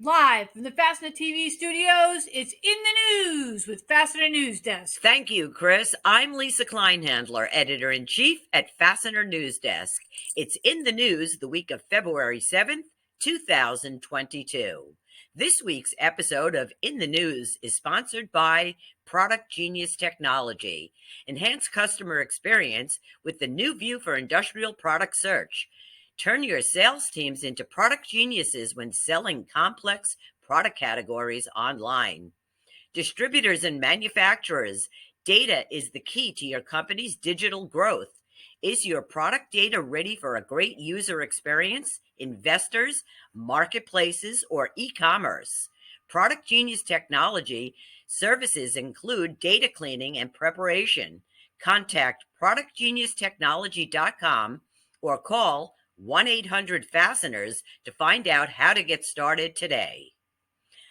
Live from the Fastener TV studios, it's In the News with Fastener News Desk. Thank you, Chris. I'm Lisa Kleinhandler, Editor-in-Chief at Fastener News Desk. It's In the News the week of February 7th, 2022. This week's episode of In the News is sponsored by Product Genius Technology. Enhance customer experience with the new view for industrial product search. Turn your sales teams into product geniuses when selling complex product categories online. Distributors and Manufacturers. Data is the key to your company's digital growth. Is your product data ready for a great user experience, investors, marketplaces, or e-commerce? Product Genius Technology services include data cleaning and preparation. Contact productgeniustechnology.com or call 1-800-FASTENERS to find out how to get started today.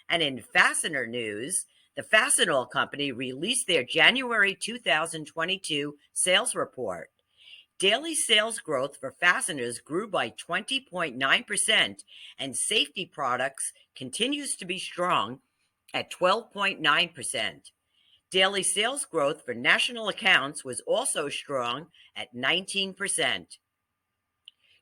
And in Fastener news, the Fastenal company released their January 2022 sales report. Daily sales growth for fasteners grew by 20.9%, and safety products continues to be strong at 12.9%. Daily sales growth for national accounts was also strong at 19%.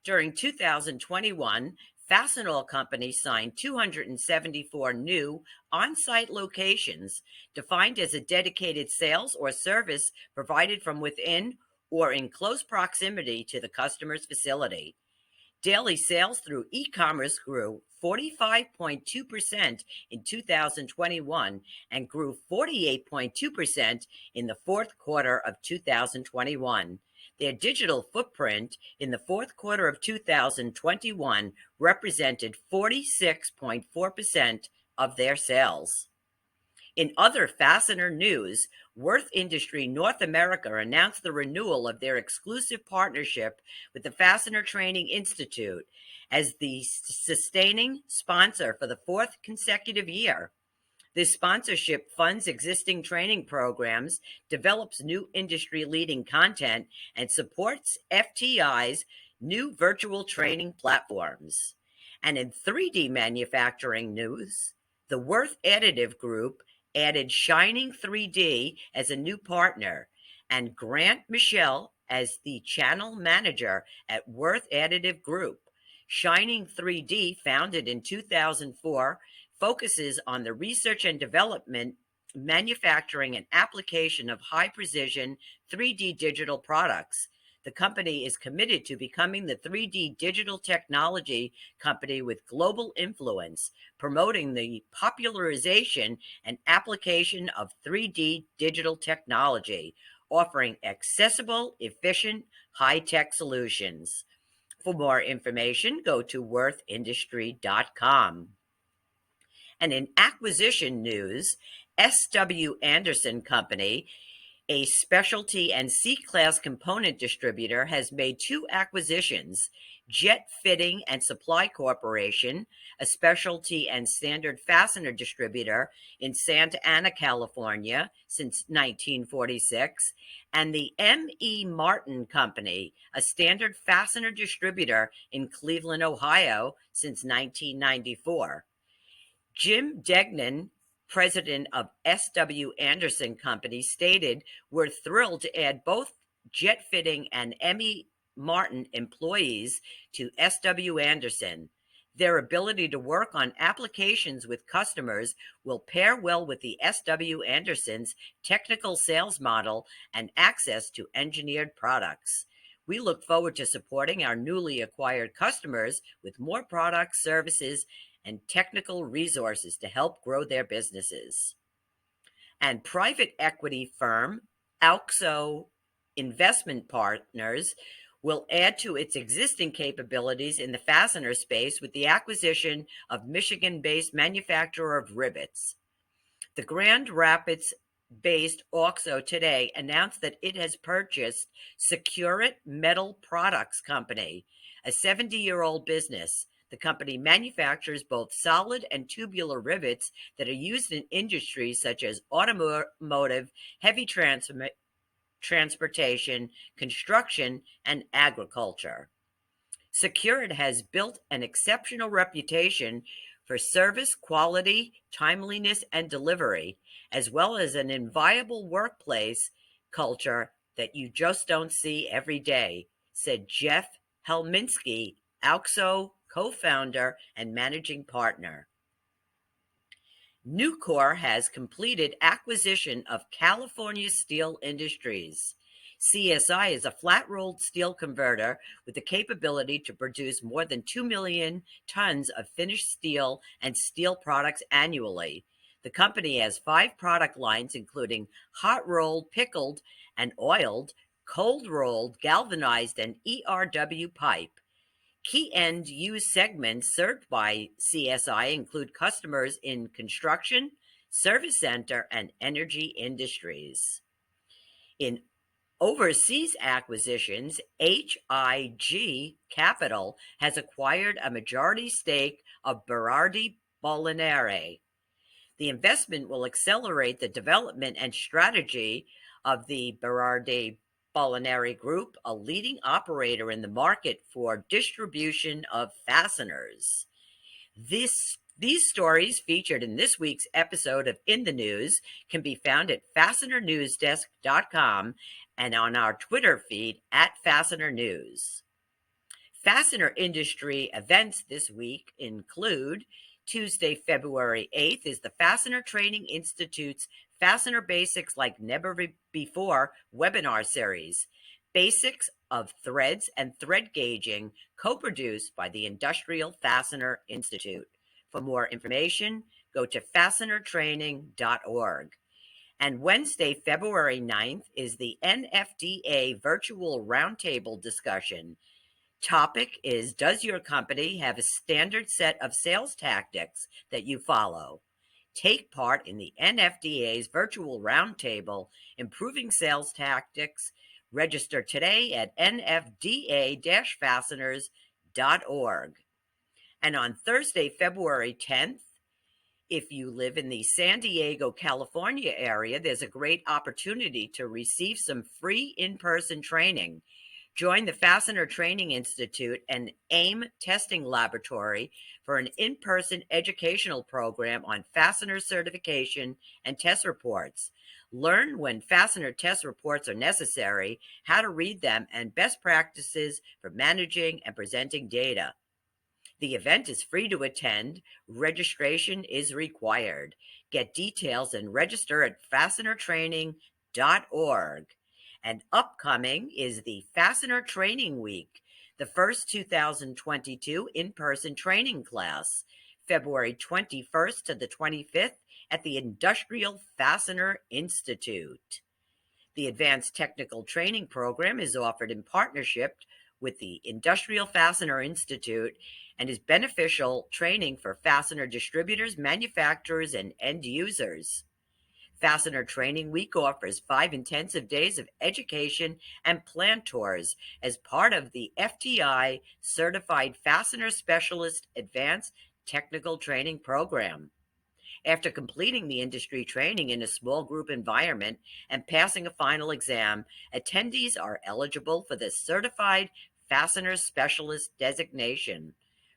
During 2021, Fastenal Company signed 274 new on-site locations defined as a dedicated sales or service provided from within or in close proximity to the customer's facility. Daily sales through e-commerce grew 45.2% in 2021 and grew 48.2% in the fourth quarter of 2021. Their digital footprint in the fourth quarter of 2021 represented 46.4% of their sales. In other fastener news, Worth Industry North America announced the renewal of their exclusive partnership with the Fastener Training Institute as the sustaining sponsor for the fourth consecutive year. This sponsorship funds existing training programs, develops new industry-leading content, and supports FTI's new virtual training platforms. And in 3D manufacturing news, the Worth Additive Group added Shining 3D as a new partner and Grant Michelle as the channel manager at Worth Additive Group. Shining 3D, founded in 2004, focuses on the research and development, manufacturing, and application of high-precision 3D digital products. The company is committed to becoming the 3D digital technology company with global influence, promoting the popularization and application of 3D digital technology, offering accessible, efficient, high-tech solutions. For more information, go to worthindustry.com. And in acquisition news, S.W. Anderson Company, a specialty and C-class component distributor, has made two acquisitions: Jet Fitting and Supply Corporation, a specialty and standard fastener distributor in Santa Ana, California since 1946, and the M.E. Martin Company, a standard fastener distributor in Cleveland, Ohio since 1994. Jim Degnan, president of S.W. Anderson Company, stated, "We're thrilled to add both Jet Fitting and M.E. Martin employees to S.W. Anderson. Their ability to work on applications with customers will pair well with the S.W. Anderson's technical sales model and access to engineered products. We look forward to supporting our newly acquired customers with more products, services, and technical resources to help grow their businesses." And private equity firm Auxo Investment Partners will add to its existing capabilities in the fastener space with the acquisition of Michigan-based manufacturer of rivets. The Grand Rapids-based Auxo today announced that it has purchased Securit Metal Products Company, a 70-year-old business. The company manufactures both solid and tubular rivets that are used in industries such as automotive, heavy transportation, construction, and agriculture. Securit has built an exceptional reputation for service, quality, timeliness, and delivery, as well as an inviolable workplace culture that you just don't see every day, said Jeff Helminski, AUXO co-founder and managing partner. Nucor has completed acquisition of California Steel Industries. CSI is a flat-rolled steel converter with the capability to produce more than 2 million tons of finished steel and steel products annually. The company has 5 product lines, including hot-rolled, pickled, and oiled, cold-rolled, galvanized, and ERW pipe. Key end-use segments served by CSI include customers in construction, service center, and energy industries. In overseas acquisitions, HIG Capital has acquired a majority stake of Berardi Molinari. The investment will accelerate the development and strategy of the Berardi Molinari Group, a leading operator in the market for distribution of fasteners. These stories featured in this week's episode of In the News can be found at fastenernewsdesk.com and on our Twitter feed at Fastener News. Fastener industry events this week include Tuesday, February 8th is the Fastener Training Institute's Fastener Basics Like Never Before webinar series, Basics of Threads and Thread Gauging, co-produced by the Industrial Fastener Institute. For more information, go to fastenertraining.org. And Wednesday, February 9th is the Nfda virtual roundtable discussion. Topic is, does your company have a standard set of sales tactics that you follow? Take part in the Nfda's virtual roundtable, Improving Sales Tactics. Register today at nfda-fasteners.org. And on Thursday, February 10th, if you live in the San Diego, California area, there's a great opportunity to receive some free in-person training. Join the Fastener Training Institute and AIM Testing Laboratory for an in-person educational program on fastener certification and test reports. Learn when fastener test reports are necessary, how to read them, and best practices for managing and presenting data. The event is free to attend. Registration is required. Get details and register at fastenertraining.org. And upcoming is the Fastener Training Week, the first 2022 in-person training class, February 21st to the 25th at the Industrial Fastener Institute. The Advanced Technical Training Program is offered in partnership with the Industrial Fastener Institute and is beneficial training for fastener distributors, manufacturers, and end users. Fastener Training Week offers 5 intensive days of education and plant tours as part of the FTI Certified Fastener Specialist Advanced Technical Training Program. After completing the industry training in a small group environment and passing a final exam, attendees are eligible for the Certified Fastener Specialist designation.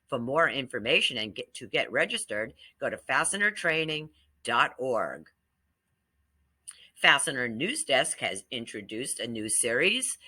For more information and to get registered, go to fastenertraining.org. Fastener News Desk has introduced a new series.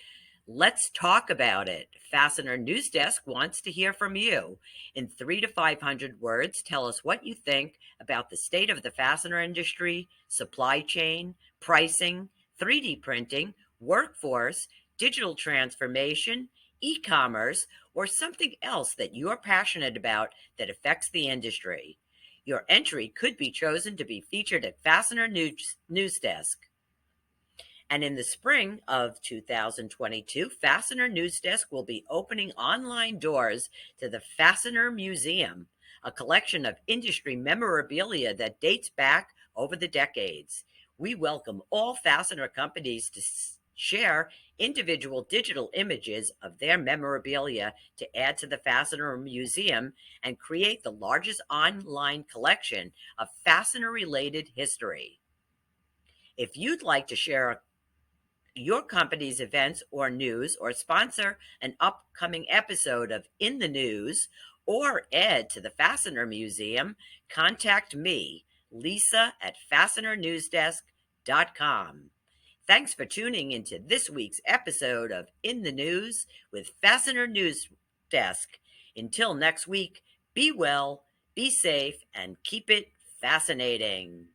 Let's talk about it. Fastener News Desk wants to hear from you. In 300 to 500 words, tell us what you think about the state of the fastener industry, supply chain, pricing, 3D printing, workforce, digital transformation, e-commerce, or something else that you're passionate about that affects the industry. Your entry could be chosen to be featured at Fastener News Desk. And in the spring of 2022, Fastener News Desk will be opening online doors to the Fastener Museum, a collection of industry memorabilia that dates back over the decades. We welcome all fastener companies to share individual digital images of their memorabilia to add to the Fastener Museum and create the largest online collection of fastener-related history. If you'd like to share your company's events or news, or sponsor an upcoming episode of In the News, or add to the Fastener Museum, contact me, Lisa at fastenernewsdesk.com. Thanks for tuning into this week's episode of In the News with Fastener News Desk. Until next week, be well, be safe, and keep it fascinating.